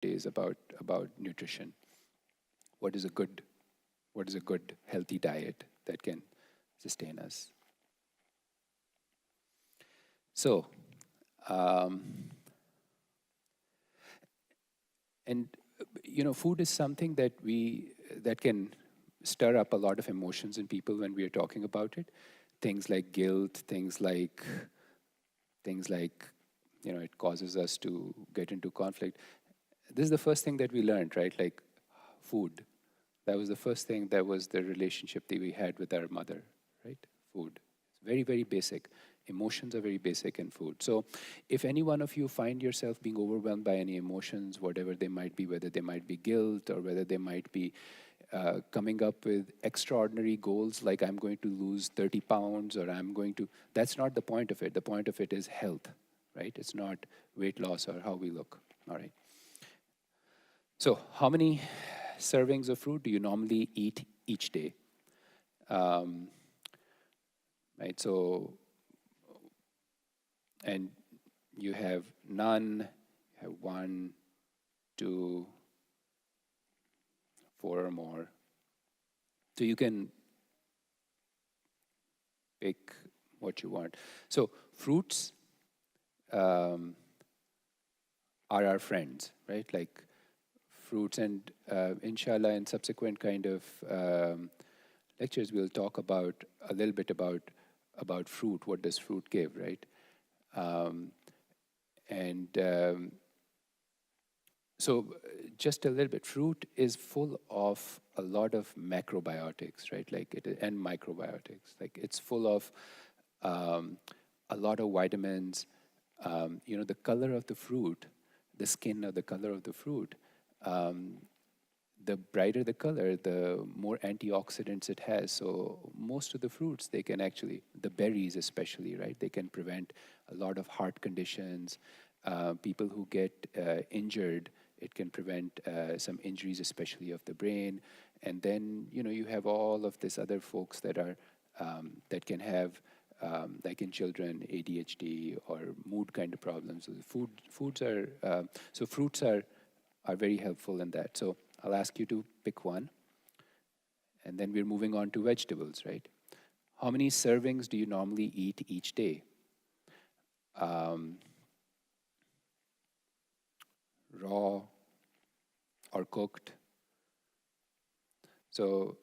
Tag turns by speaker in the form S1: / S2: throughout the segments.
S1: days about nutrition. What is a good healthy diet that can sustain us? So, um, and food is something that can stir up a lot of emotions in people when we are talking about it. Things like guilt, things like it causes us to get into conflict. This is the first thing that we learned, right? Like food. That was the first thing. That was the relationship that we had with our mother, right? Food. It's very, very basic. Emotions are very basic in food. So if any one of you find yourself being overwhelmed by any emotions, whatever they might be, whether they might be guilt or whether they might be coming up with extraordinary goals like I'm going to lose 30 pounds or that's not the point of it. The point of it is health, right? It's not weight loss or how we look, all right? So how many servings of fruit do you normally eat each day? Um, right, so, and you have none, you have 1, 2, 4 or more. So you can pick what you want. So fruits are our friends, right? Like fruits, and inshallah in subsequent kind of lectures we'll talk about a little bit about fruit. What does fruit give, right? And so just a little bit, fruit is full of a lot of macrobiotics, right? And microbiotics. Like it's full of a lot of vitamins. The color of the fruit, the skin or the color of the fruit, the brighter the color, the more antioxidants it has. So most of the fruits, they can actually, the berries especially, right? They can prevent a lot of heart conditions. People who get injured, it can prevent some injuries, especially of the brain. And then, you have all of this other folks that are, that can have, like in children, ADHD or mood kind of problems. So so fruits are very helpful in that. So I'll ask you to pick one. And then we're moving on to vegetables, right? How many servings do you normally eat each day? Raw or cooked? So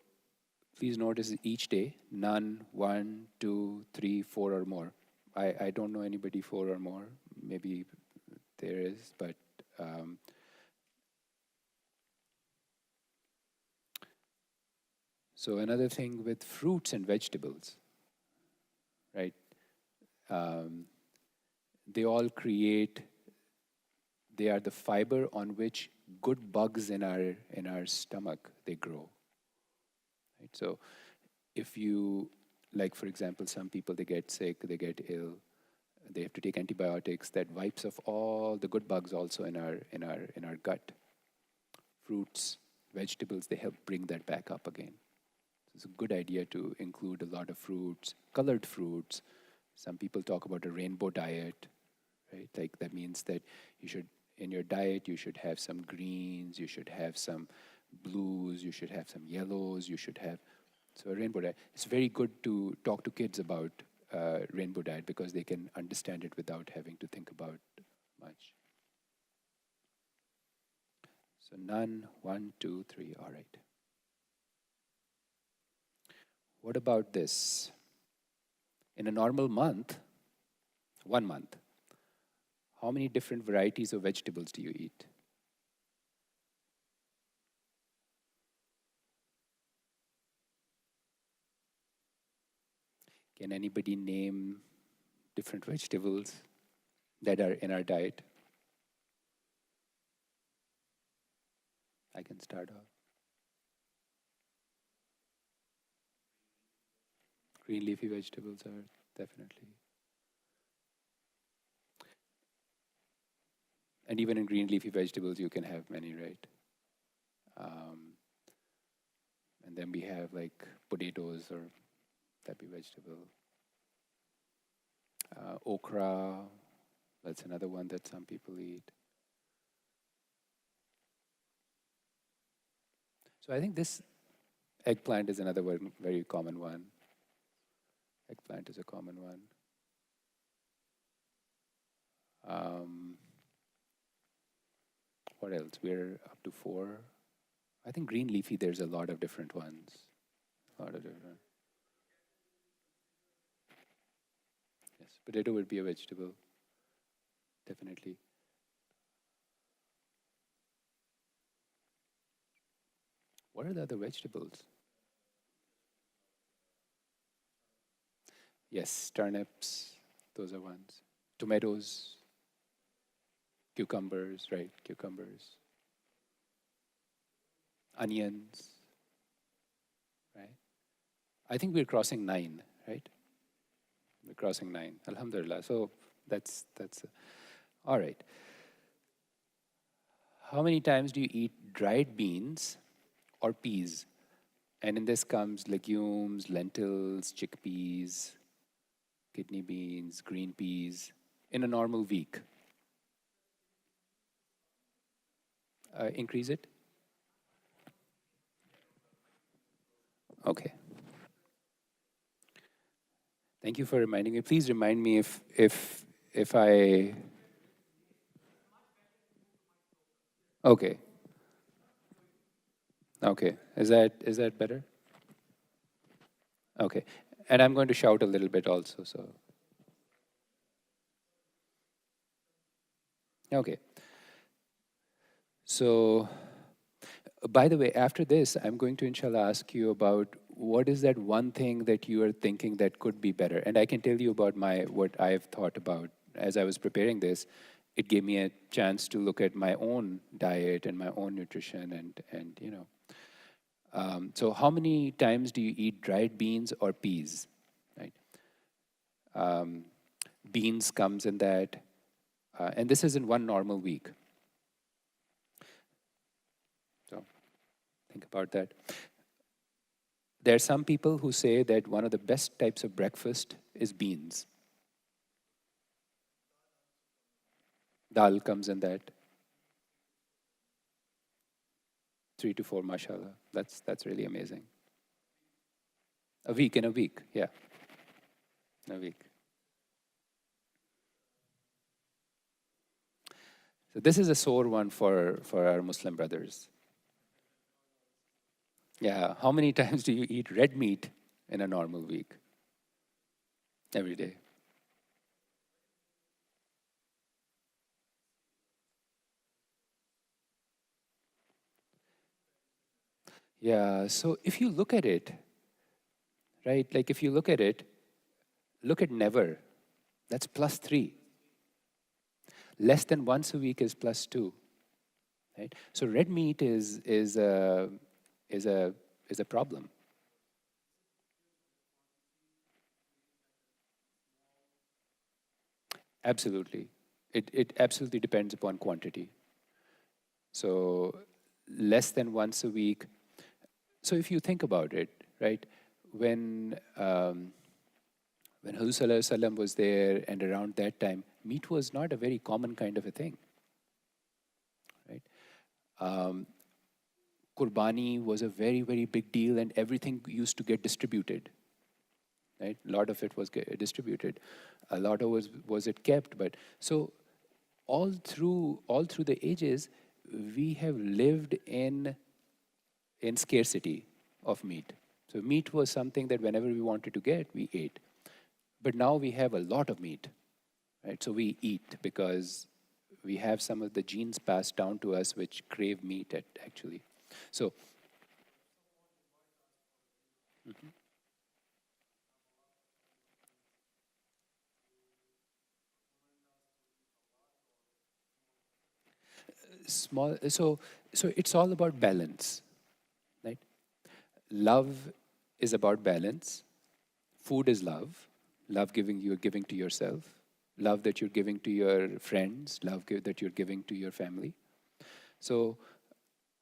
S1: please notice each day, none, 1, 2, 3, 4 or more. I don't know anybody 4 or more. Maybe there is, but so another thing with fruits and vegetables, right? They all they are the fiber on which good bugs in our stomach, they grow. Right? So if you, like for example, some people, they get sick, they get ill, they have to take antibiotics that wipes off all the good bugs also in our gut. Fruits, vegetables, they help bring that back up again. So it's a good idea to include a lot of fruits, colored fruits. Some people talk about a rainbow diet, right? Like that means that in your diet, you should have some greens, you should have some blues, you should have some yellows, so a rainbow diet. It's very good to talk to kids about rainbow diet because they can understand it without having to think about much. So none, 1, 2, 3, all right. What about this? In a normal month, 1 month, how many different varieties of vegetables do you eat? Can anybody name different vegetables that are in our diet? I can start off. Green leafy vegetables are definitely. And even in green leafy vegetables, you can have many, right? And then we have like potatoes or type of vegetable. Okra, that's another one that some people eat. So I think this eggplant is another one, very common one. Eggplant is a common one. Um, what else? We're up to 4. I think green leafy, there's a lot of different ones. A lot of different. Yes, potato would be a vegetable, definitely. What are the other vegetables? Yes, turnips, those are ones. Tomatoes, cucumbers, right? Cucumbers. Onions, right? I think we're crossing 9, right? We're crossing 9. Alhamdulillah. So that's all right. How many times do you eat dried beans or peas? And in this comes legumes, lentils, chickpeas, kidney beans, green peas in a normal week. Increase it? Okay. Thank you for reminding me. Please remind me if I. Okay. Okay. Is that better? Okay. And I'm going to shout a little bit also. So okay. So by the way, after this, I'm going to inshallah ask you about what is that one thing that you are thinking that could be better. And I can tell you about what I've thought about as I was preparing this. It gave me a chance to look at my own diet and my own nutrition and you know. So how many times do you eat dried beans or peas? Right. Um, Beans comes in that, and this is in one normal week. So think about that. There are some people who say that one of the best types of breakfast is beans. Dal comes in that 3 to 4, mashallah. That's really amazing. In a week, yeah, in a week. So this is a sore one for our Muslim brothers. Yeah, how many times do you eat red meat in a normal week? Every day. Yeah, so if you look at it, right, like if you look at it, look at never. That's +3. Less than once a week is +2, right? So red meat is a is a problem. Absolutely. It absolutely depends upon quantity. So less than once a week. So if you think about it, right, when when Huzur was there and around that time, meat was not a very common kind of a thing, right? Um, Qurbani was a very, very big deal and everything used to get distributed, right? A lot of it was distributed. A lot of was it kept, but so all through the ages, we have lived in scarcity of meat. So meat was something that whenever we wanted to get, we ate. But now we have a lot of meat, right? So we eat because we have some of the genes passed down to us which crave meat actually. So small so it's all about balance, right? Love is about balance. Food is love. Love giving you're giving to yourself. Love that you're giving to your friends. That you're giving to your family. So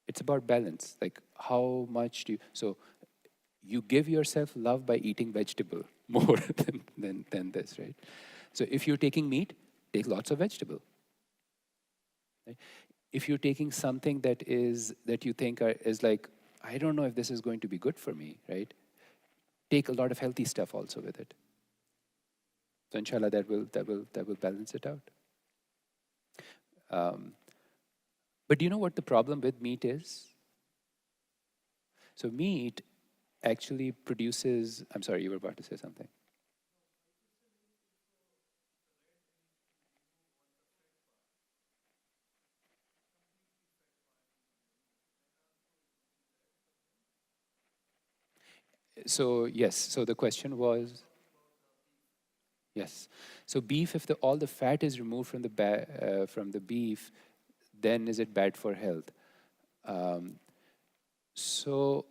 S1: it's about balance. Like how much do you so you give yourself love by eating vegetable more than this, right? So if you're taking meat, take lots of vegetable. Right? If you're taking something that you think is like I don't know if this is going to be good for me, right? Take a lot of healthy stuff also with it. So inshallah, that will balance it out. Um, but do you know what the problem with meat is? So meat actually produces. I'm sorry, you were about to say something. So yes. So the question was yes. So beef, if all the fat is removed from from the beef, then is it bad for health? Um, so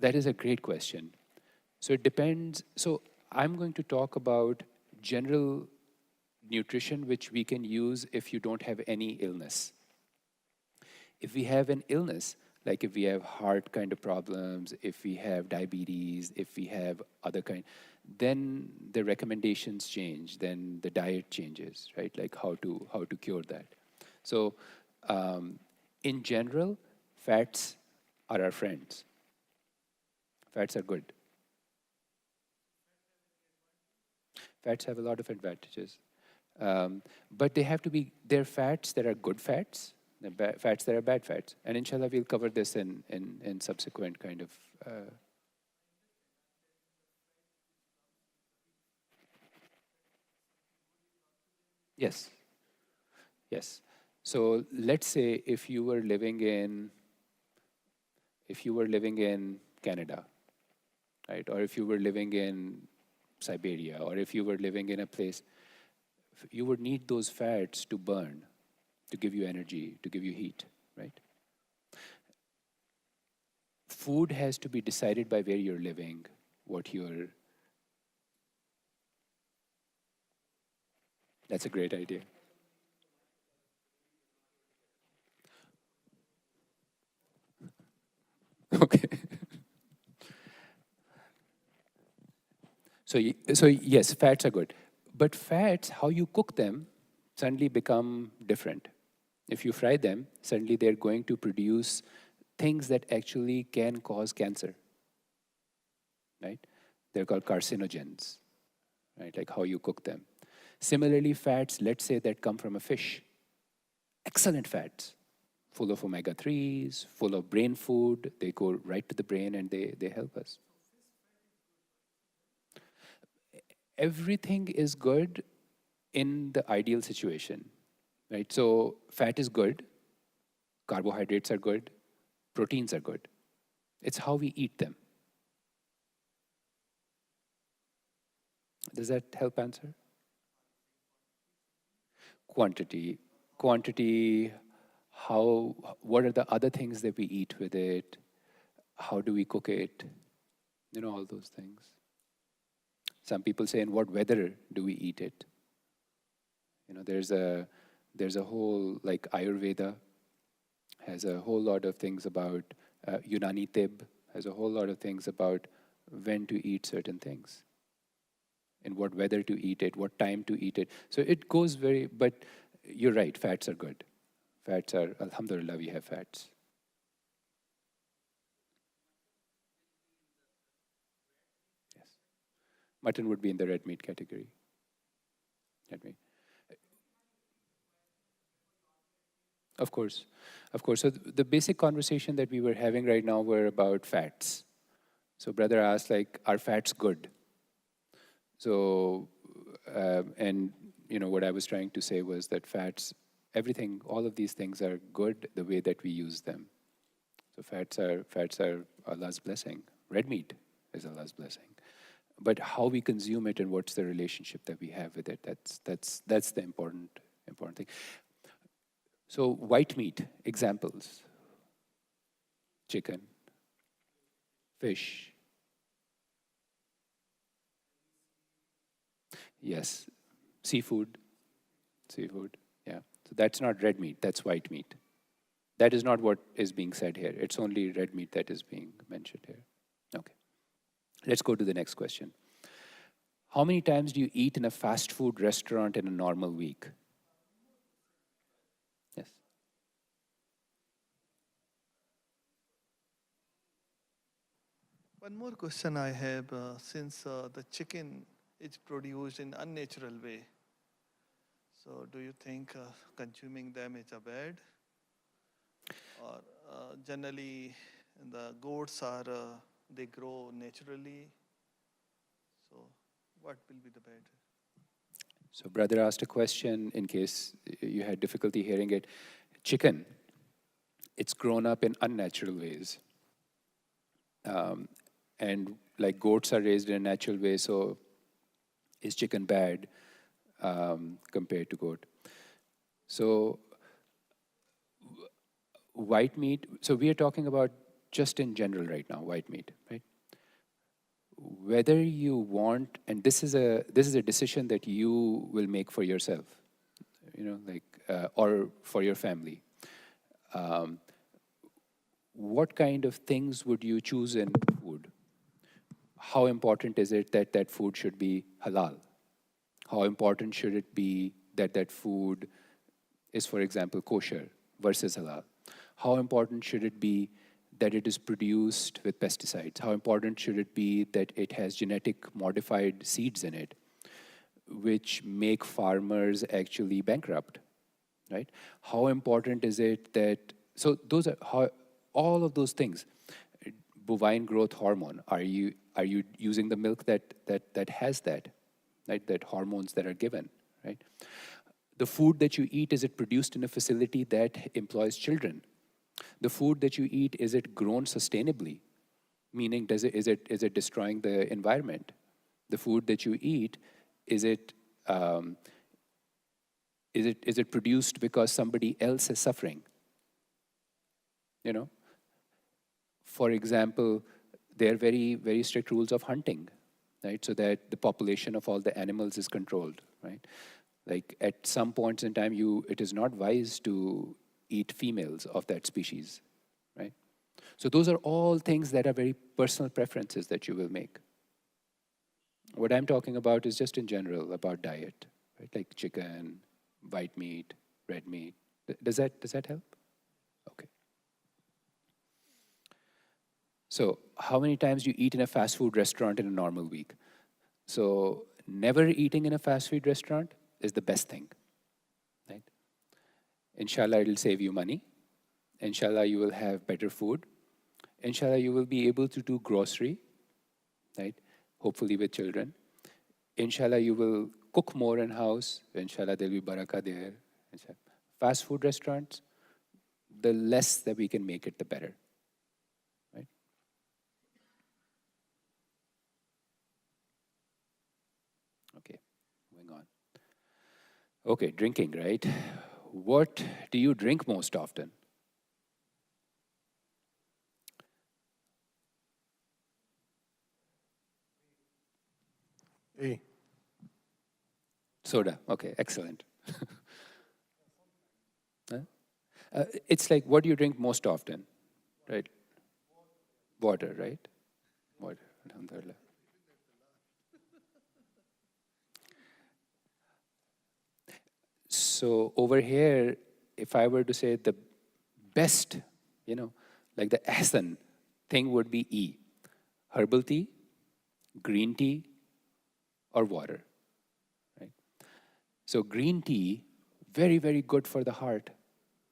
S1: that is a great question. So it depends. So I'm going to talk about general nutrition which we can use if you don't have any illness. If we have an illness, like if we have heart kind of problems, if we have diabetes, if we have other kind, then the recommendations change, then the diet changes, right? Like how to cure that. So um, in general, fats are our friends. Fats are good. Fats have a lot of advantages. But they have to be, they're fats that are good fats, fats that are bad fats. And inshallah, we'll cover this in subsequent kind of. Yes, yes. So let's say if you were living in Canada, right, or if you were living in Siberia, or if you were living in a place, you would need those fats to burn, to give you energy, to give you heat, right? Food has to be decided by where you're living, what you're. That's a great idea. Okay. So yes, fats are good, but fats, how you cook them, suddenly become different. If you fry them, suddenly they're going to produce things that actually can cause cancer, right? They're called carcinogens, right? Like how you cook them. Similarly, fats, let's say that come from a fish, excellent fats, full of omega 3s, full of brain food. They go right to the brain and they help us. Everything is good in the ideal situation, right? So fat is good, carbohydrates are good, proteins are good. It's how we eat them. Does that help answer? Quantity, quantity, how, what are the other things that we eat with it? How do we cook it? All those things. Some people say, in what weather do we eat it? There's a whole, like Ayurveda has a whole lot of things about, Unani Tib has a whole lot of things about when to eat certain things, in what weather to eat it, what time to eat it. So it goes but you're right, fats are good. Fats are, alhamdulillah, we have fats. Yes. Mutton would be in the red meat category. Red meat. Of course. Of course. So the basic conversation that we were having right now were about fats. So brother asked, like, are fats good? So, and what I was trying to say was that fats, everything, all of these things are good the way that we use them. So fats are Allah's blessing. Red meat is Allah's blessing. But how we consume it and what's the relationship that we have with it, that's the important thing. So white meat, examples: chicken, fish. Yes, seafood, seafood. Yeah. So that's not red meat, that's white meat. That is not what is being said here. It's only red meat that is being mentioned here. Okay. Let's go to the next question. How many times do you eat in a fast food restaurant in a normal week? Yes.
S2: One more question I have, since the chicken is produced in unnatural way, so do you think consuming them is a bad? Or generally the goats are, they grow naturally, so what will be the bad?
S1: So brother asked a question in case you had difficulty hearing it. Chicken, it's grown up in unnatural ways. Um, and like goats are raised in a natural way, so is chicken bad compared to goat? So white meat, so we are talking about just in general right now, white meat, right? Whether you want, and this is a decision that you will make for yourself, like or for your family. Um, what kind of things would you choose in food? How important is it that that food should be halal? How important should it be that that food is, for example, kosher versus halal? How important should it be that it is produced with pesticides? How important should it be that it has genetic modified seeds in it, which make farmers actually bankrupt, right? How important is it that, so those are how, all of those things. Bovine growth hormone, are you using the milk that has that, right? That hormones that are given, right? The food that you eat, is it produced in a facility that employs children? The food that you eat, is it grown sustainably? Meaning, is it destroying the environment? The food that you eat, is it um, is it produced because somebody else is suffering? You know, for example, there are very very strict rules of hunting, right? So that the population of all the animals is controlled, right? Like at some points in time, it is not wise to eat females of that species, right? So those are all things that are very personal preferences that you will make. What I'm talking about is just in general about diet, right? Like chicken, white meat, red meat. Does that help? Okay. So how many times do you eat in a fast food restaurant in a normal week? So never eating in a fast food restaurant is the best thing, right? Inshallah, it'll save you money. Inshallah, you will have better food. Inshallah, you will be able to do grocery, right? Hopefully with children. Inshallah, you will cook more in house. Inshallah, there'll be barakah there. Fast food restaurants, the less that we can make it, the better, right? Okay, moving on. Okay, drinking, right? What do you drink most often?
S3: A.
S1: Soda. Okay, excellent. Huh? It's like, what do you drink most often, right? Water, right? Water. Alhamdulillah. So over here, if I were to say the best, you know, like the Ahsan thing would be E: herbal tea, green tea, or water, right? So green tea, very, very good for the heart,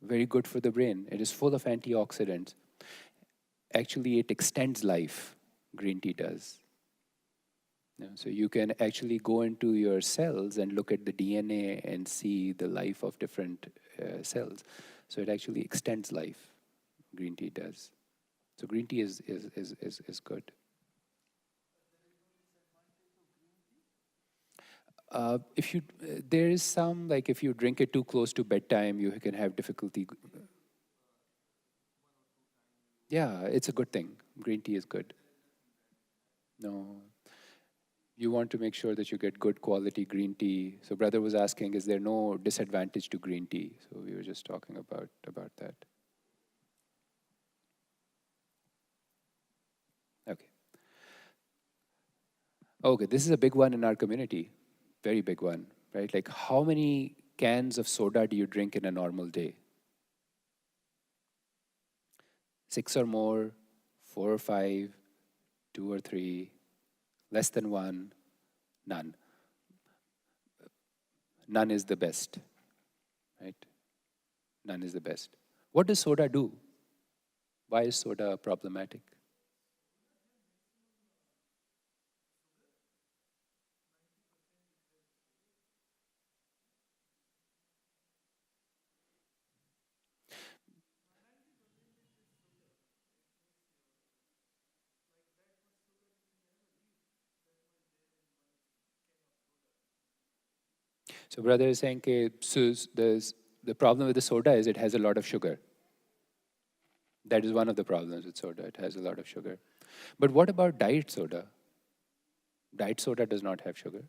S1: very good for the brain. It is full of antioxidants. Actually, it extends life, green tea does. So you can actually go into your cells and look at the DNA and see the life of different cells. So it actually extends life. Green tea does. So green tea is good. If you there is some, like, if you drink it too close to bedtime, you can have difficulty. Yeah, it's a good thing. Green tea is good. No, you want to make sure that you get good quality green tea. So brother was asking, is there no disadvantage to green tea? So we were just talking about that. Okay. Okay, this is a big one in our community. Very big one, right? Like, how many cans of soda do you drink in a normal day? 6 or more, 4 or 5, 2 or 3, less than 1, none. None is the best, right? None is the best. What does soda do? Why is soda problematic? So brother is saying the problem with the soda is it has a lot of sugar. That is one of the problems with soda. It has a lot of sugar. But what about diet soda? Diet soda does not have sugar.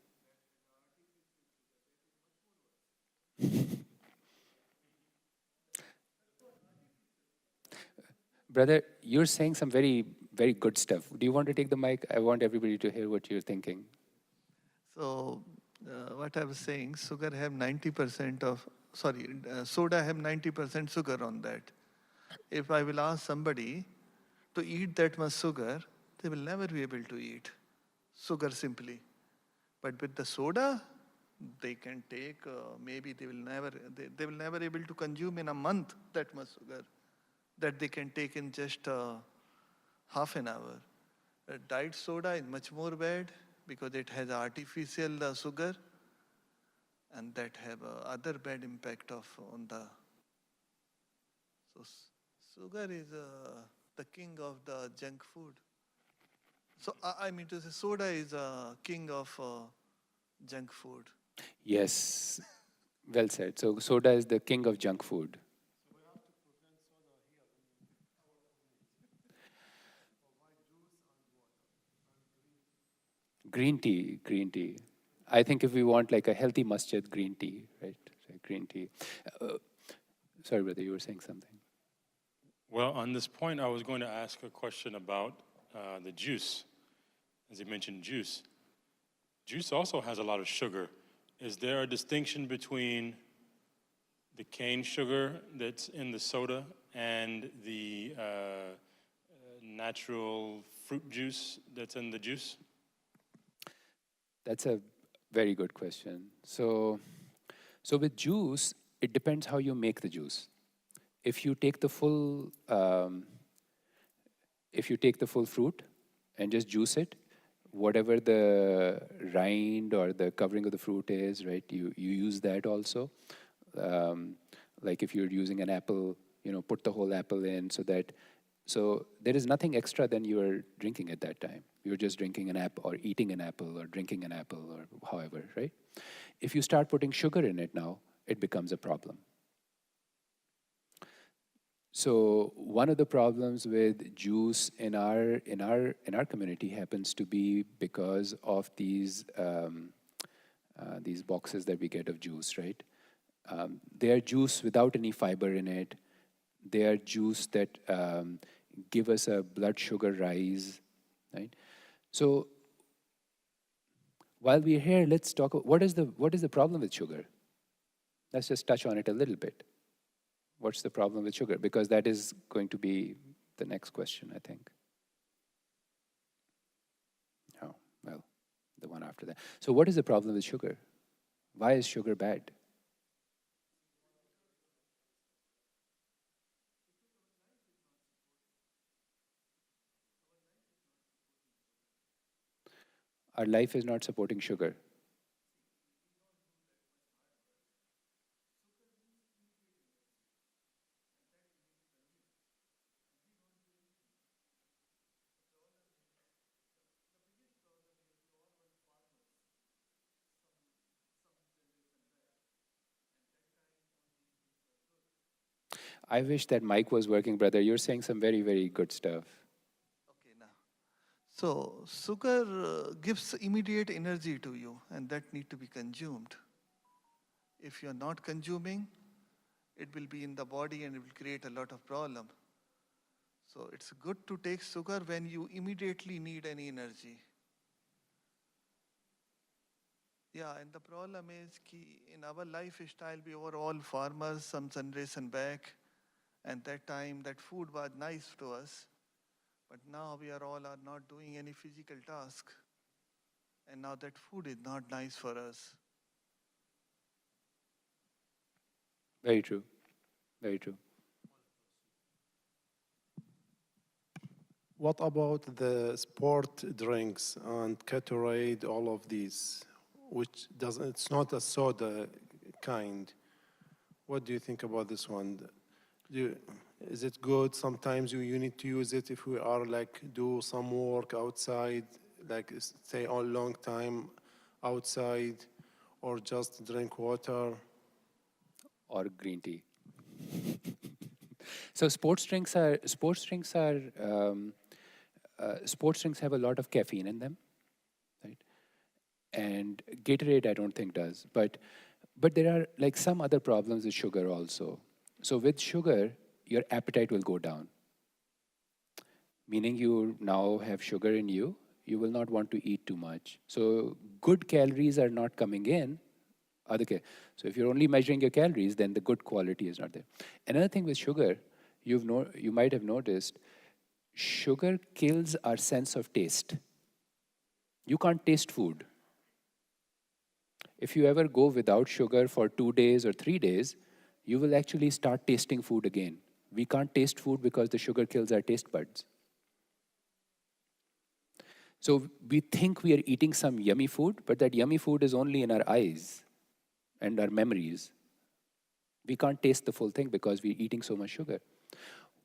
S1: Brother, you're saying some very, very good stuff. Do you want to take the mic? I want everybody to hear what you're thinking.
S2: So, what I was saying, sugar have 90% of, sorry, soda have 90% sugar on that. If I will ask somebody to eat that much sugar, they will never be able to eat sugar simply. But with the soda, they can take, maybe they will never able to consume in a month that much sugar that they can take in just half an hour. Diet soda is much more bad because it has artificial sugar and that have other bad impact of on the. So sugar is the king of the junk food. So I mean to say soda is a king of junk food.
S1: Yes, well said. So soda is the king of junk food. Green tea, green tea. I think if we want like a healthy masjid, green tea, right? Like green tea. Uh, Sorry, brother, you were saying something.
S3: Well, on this point, I was going to ask a question about the juice. As you mentioned, juice. Juice also has a lot of sugar. Is there a distinction between the cane sugar that's in the soda and the natural fruit juice that's in the juice?
S1: That's a very good question. So with juice, it depends how you make the juice. If you take the full, if you take the full fruit and just juice it, whatever the rind or the covering of the fruit is, right? You use that also. Like if you're using an apple, put the whole apple in so there is nothing extra than you're drinking at that time. You're just drinking an apple or eating an apple or drinking an apple or however, right? If you start putting sugar in it now, it becomes a problem. So one of the problems with juice in our community happens to be because of these boxes that we get of juice, right? They are juice without any fiber in it. They are juice that give us a blood sugar rise, right? So while we're here, let's talk. What is the problem with sugar? Let's just touch on it a little bit. What's the problem with sugar? Because that is going to be the next question, I think. Oh, well, the one after that. So what is the problem with sugar? Why is sugar bad? Our life is not supporting sugar. I wish that mic was working, brother. You're saying some very, very good stuff.
S2: Okay, now. So sugar gives immediate energy to you and that need to be consumed. If you're not consuming, it will be in the body and it will create a lot of problem. So it's good to take sugar when you immediately need any energy. Yeah, and the problem is ki in our lifestyle we were all farmers some generation back and that time that food was nice to us. But now we are all are not doing any physical task. And now that food is not nice for us.
S1: Very true. Very true.
S4: What about the sport drinks and Gatorade, all of these, which doesn't, it's not a soda kind. What do you think about this one? Is it good? Sometimes you need to use it if we are like do some work outside, like stay on long time outside, or just drink water.
S1: Or green tea. So sports drinks have a lot of caffeine in them, right? And Gatorade, I don't think does, but there are like some other problems with sugar also. So with sugar, your appetite will go down, meaning you now have sugar in you. You will not want to eat too much. So good calories are not coming in. So if you're only measuring your calories, then the good quality is not there. Another thing with sugar, you might have noticed, sugar kills our sense of taste. You can't taste food. If you ever go without sugar for 2 days or 3 days, you will actually start tasting food again. We can't taste food because the sugar kills our taste buds. So we think we are eating some yummy food, but that yummy food is only in our eyes and our memories. We can't taste the full thing because we're eating so much sugar.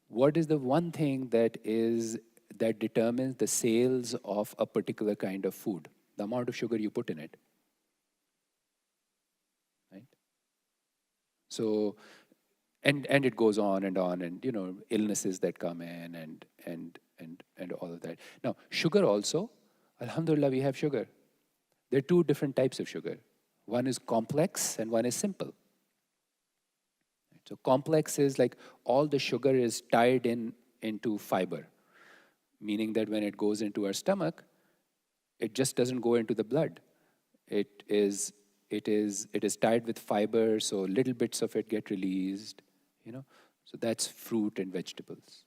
S1: What is the one thing that determines the sales of a particular kind of food? The amount of sugar you put in it. Right? So, and it goes on, and illnesses that come in and all of that. Now, sugar also, alhamdulillah, we have sugar. There are two different types of sugar. One is complex and one is simple. So complex is like all the sugar is tied into fiber, meaning that when it goes into our stomach, it just doesn't go into the blood. It is tied with fiber, so little bits of it get released, So that's fruit and vegetables.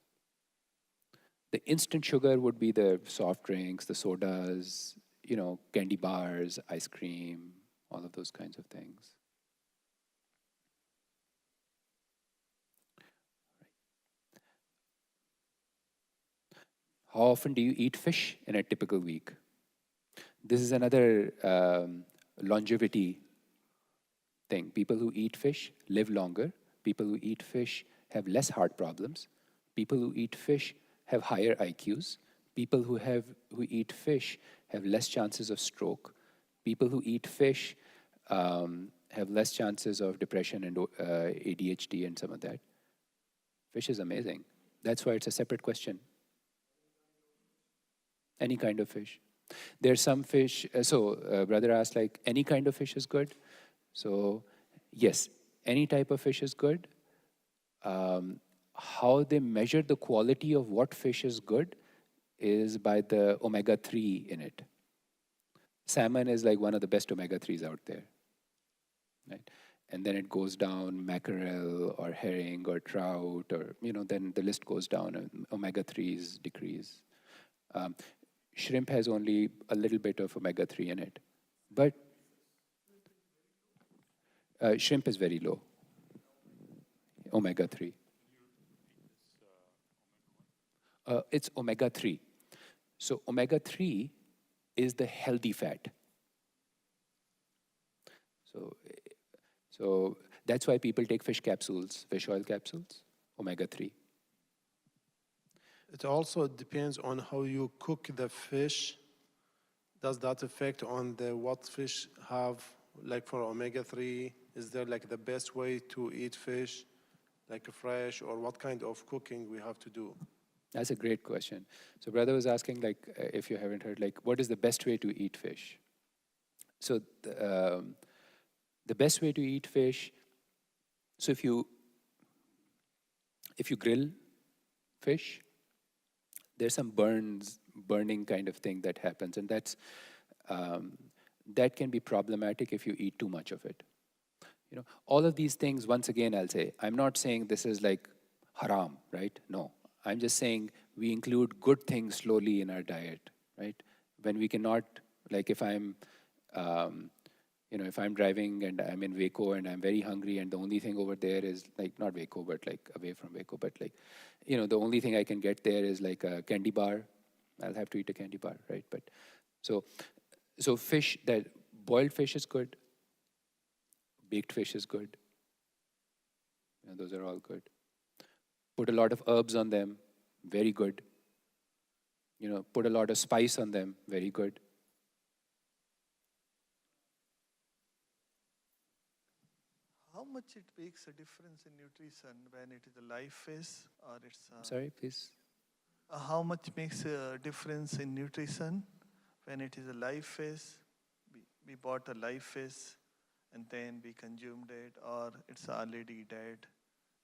S1: The instant sugar would be the soft drinks, the sodas, candy bars, ice cream, all of those kinds of things. How often do you eat fish in a typical week? This is another longevity thing. People who eat fish live longer. People who eat fish have less heart problems. People who eat fish have higher IQs. People who eat fish have less chances of stroke. People who eat fish have less chances of depression and ADHD and some of that. Fish is amazing. That's why it's a separate question. Any kind of fish. There's some fish, brother asked like, any kind of fish is good? So yes, any type of fish is good. How they measure the quality of what fish is good is by the omega-3 in it. Salmon is like one of the best omega-3s out there, right? And then it goes down mackerel or herring or trout or, then the list goes down and omega-3s decrease. Shrimp has only a little bit of omega-3 in it, but shrimp is very low, omega-3. It's omega-3. So omega-3 is the healthy fat. So that's why people take fish capsules, fish oil capsules, omega-3.
S4: It also depends on how you cook the fish. Does that affect on what fish have, like for omega-3? Is there like the best way to eat fish, like fresh, or what kind of cooking we have to do?
S1: That's a great question. So brother was asking, like, if you haven't heard, like, what is the best way to eat fish? So the best way to eat fish, so if you grill fish, there's some burning kind of thing that happens, and that can be problematic if you eat too much of it. All of these things, once again, I'll say, I'm not saying this is like haram, right? No, I'm just saying we include good things slowly in our diet, right? When we cannot, like if I'm, if I'm driving and I'm in Waco and I'm very hungry and the only thing over there is like, not Waco, but like away from Waco, but like, the only thing I can get there is like a candy bar. I'll have to eat a candy bar, right? But so fish, that boiled fish is good, baked fish is good. Those are all good. Put a lot of herbs on them, very good. Put a lot of spice on them, very good.
S2: How much it makes a difference in nutrition when it is a live fish or it's a...
S1: Sorry, please.
S2: How much makes a difference in nutrition when it is a live fish? We bought a live fish and then we consumed it, or it's already dead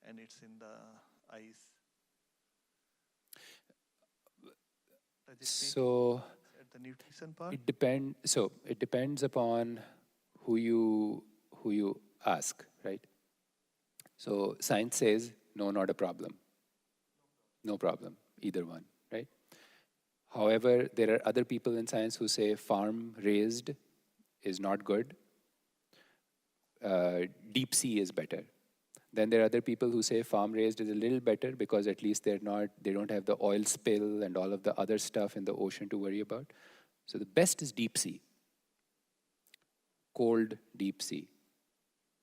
S2: and it's in the ice. Does it
S1: So
S2: at the nutrition part?
S1: it depends. So it depends upon who you ask, right? So science says no, not a problem. No problem, either one, right? However, there are other people in science who say farm raised is not good. Deep sea is better. Then there are other people who say farm raised is a little better because at least they don't have the oil spill and all of the other stuff in the ocean to worry about. So the best is deep sea. Cold deep sea,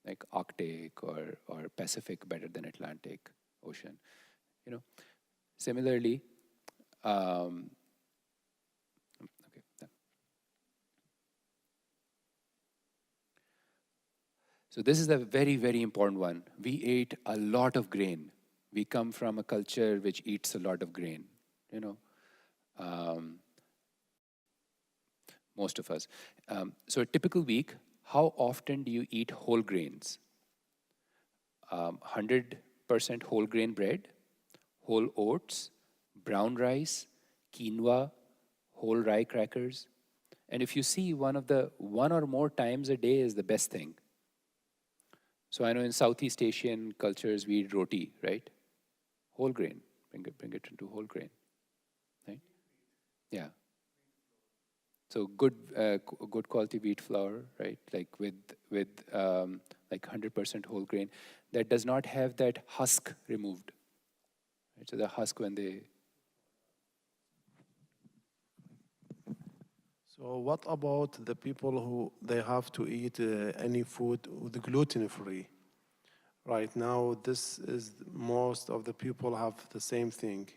S1: like Arctic or Pacific, better than Atlantic Ocean. Similarly, okay. So this is a very, very important one. We ate a lot of grain. We come from a culture which eats a lot of grain, most of us. So a typical week, how often do you eat whole grains? 100% whole grain bread, whole oats, brown rice, quinoa, whole rye crackers. And if you see, one or more times a day is the best thing. So I know in Southeast Asian cultures, we eat roti, right? Whole grain, bring it into whole grain, right? Yeah. So good quality wheat flour, right? Like with like 100% whole grain, that does not have that husk removed. Right? So the husk when they...
S4: So what about the people who they have to eat any food with gluten-free? Right now, this is most of the people have the same thing.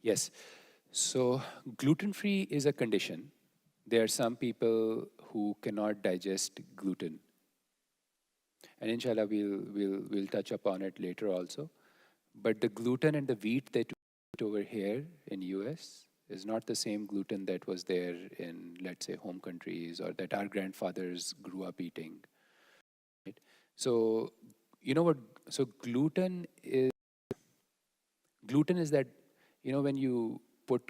S1: Yes. So gluten-free is a condition. There are some people who cannot digest gluten. And inshallah, we'll touch upon it later also. But the gluten and the wheat that we eat over here in US is not the same gluten that was there in, let's say, home countries or that our grandfathers grew up eating. Right? So, what? So gluten is that, when you put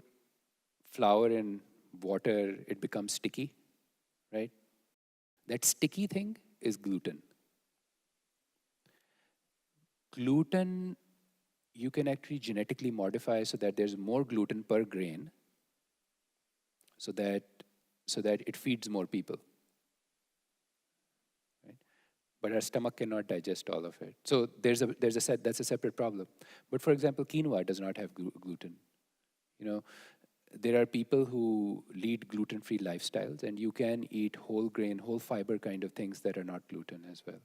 S1: flour in water, it becomes sticky, right? That sticky thing is gluten. Gluten, you can actually genetically modify so that there's more gluten per grain, so that it feeds more people. Right? But our stomach cannot digest all of it. So that's a separate problem. But for example, quinoa does not have gluten. There are people who lead gluten-free lifestyles, and you can eat whole grain, whole fiber kind of things that are not gluten as well.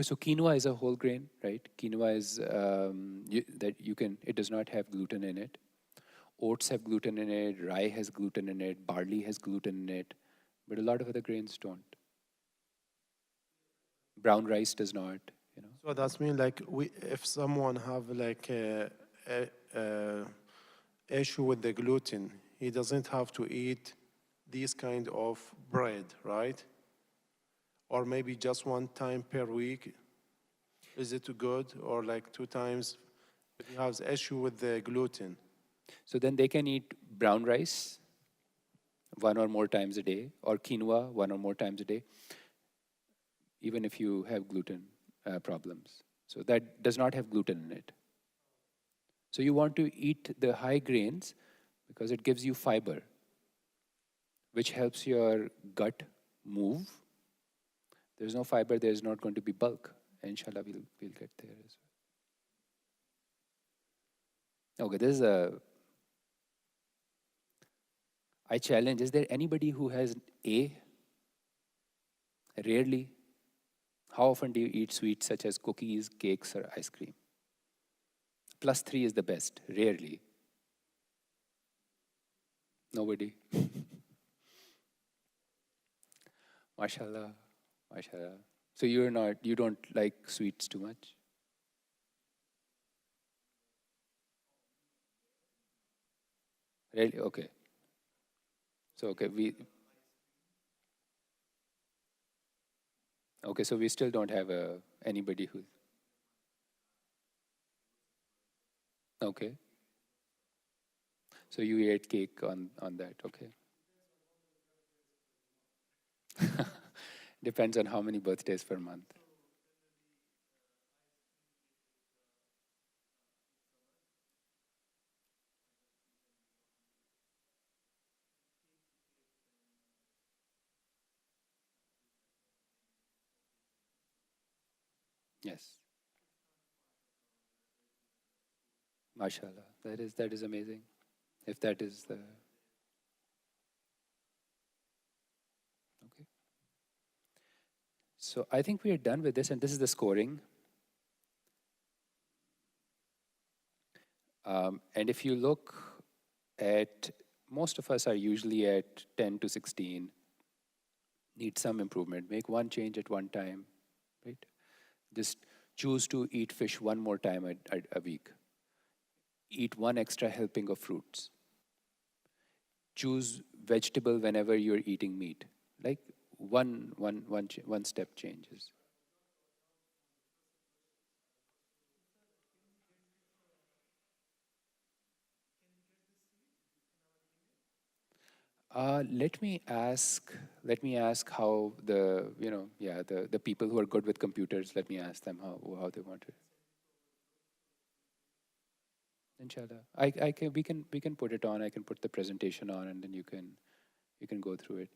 S1: So quinoa is a whole grain, right? Quinoa is it does not have gluten in it. Oats have gluten in it, rye has gluten in it, barley has gluten in it, but a lot of other grains don't. Brown rice does not,
S4: So that's mean like if someone have like a issue with the gluten, he doesn't have to eat these kind of bread, right? Or maybe just one time per week. Is it good? Or like 2 times if he has issue with the gluten?
S1: So then they can eat brown rice 1 or more times a day, or quinoa 1 or more times a day. even if you have gluten problems. So that does not have gluten in it. So you want to eat the high grains because it gives you fiber, which helps your gut move. There's no fiber, there's not going to be bulk. Inshallah, we'll get there as well. Okay, this is I challenge, is there anybody who has A? Rarely. How often do you eat sweets such as cookies, cakes, or ice cream? +3 is the best, rarely. Nobody. Mashallah, mashallah. So you don't like sweets too much? Really? Okay. So, so we still don't have anybody who, okay. So you ate cake on that, okay. Depends on how many birthdays per month. Yes. Mashallah. That is amazing. If that is the okay. So I think we are done with this, and this is the scoring. And if you look at, most of us are usually at 10 to 16, need some improvement. Make one change at one time, right? Just choose to eat fish one more time a week. Eat one extra helping of fruits. Choose vegetable whenever you're eating meat. Like one step changes. Let me ask how the people who are good with computers, let me ask them how they want it. Inshallah. We can put it on, I can put the presentation on, and then you can go through it.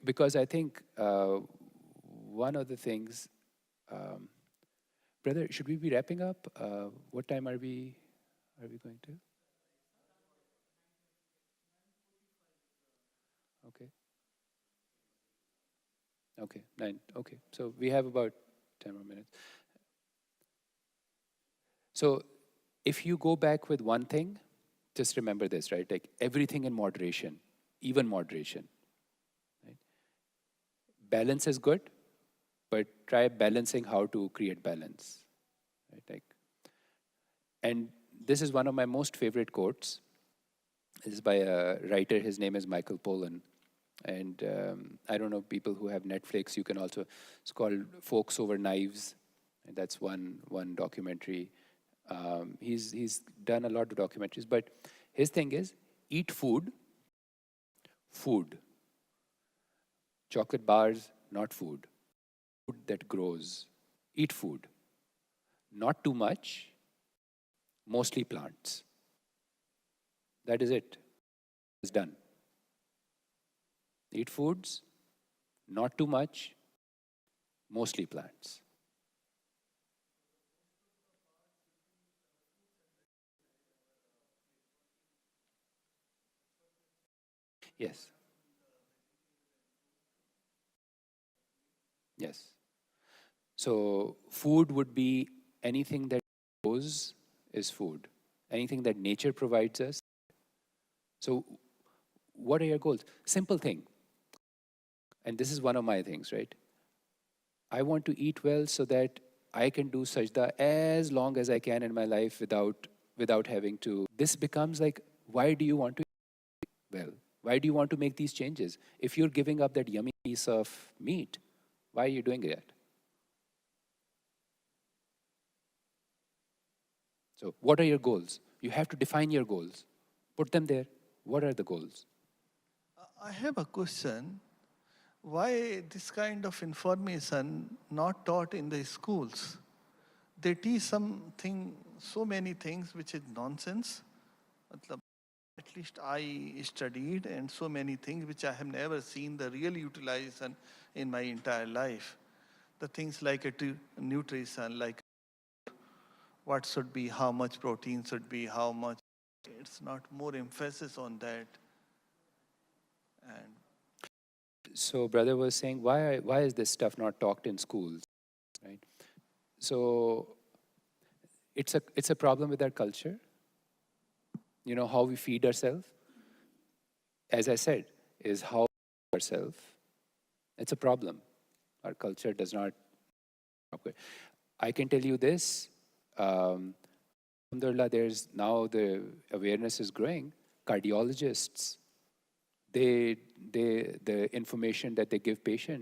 S1: Because I think one of the things, brother, should we be wrapping up? What time are we going to? Okay. Okay, 9. Okay, so we have about 10 more minutes. So if you go back with one thing, just remember this, right? Like everything in moderation, even moderation. Right? Balance is good, but try balancing how to create balance. Right? Like, and this is one of my most favorite quotes. This is by a writer, his name is Michael Pollan. And I don't know, people who have Netflix, you can also, it's called Folks Over Knives. And that's one documentary. He's done a lot of documentaries, but his thing is eat food. Chocolate bars, not food. Food that grows. Eat food. Not too much, mostly plants. That is it. It's done. Eat foods, not too much, mostly plants. Yes. Yes. So food would be anything that grows is food. Anything that nature provides us. So what are your goals? Simple thing. And this is one of my things, right? I want to eat well so that I can do sajda as long as I can in my life without having to. This becomes like, why do you want to eat well? Why do you want to make these changes? If you're giving up that yummy piece of meat, why are you doing that? So what are your goals? You have to define your goals. Put them there. What are the goals?
S2: I have a question. why this kind of information not taught in the schools? They teach so many things which is nonsense. Matlab, at least I studied, and so many things which I have never seen the real utilization in my entire life. The things like nutrition, like what should be, how much protein should be, how much. It's not more emphasis on that. And
S1: So brother was saying, why is this stuff not taught in schools, right? So it's a problem with our culture. You know, how we feed ourselves, as I said, is how we feed ourselves. It's a problem. Our culture does not. Okay. I can tell you this. Alhamdulillah, there's now the awareness is growing. Cardiologists, the information that they give patients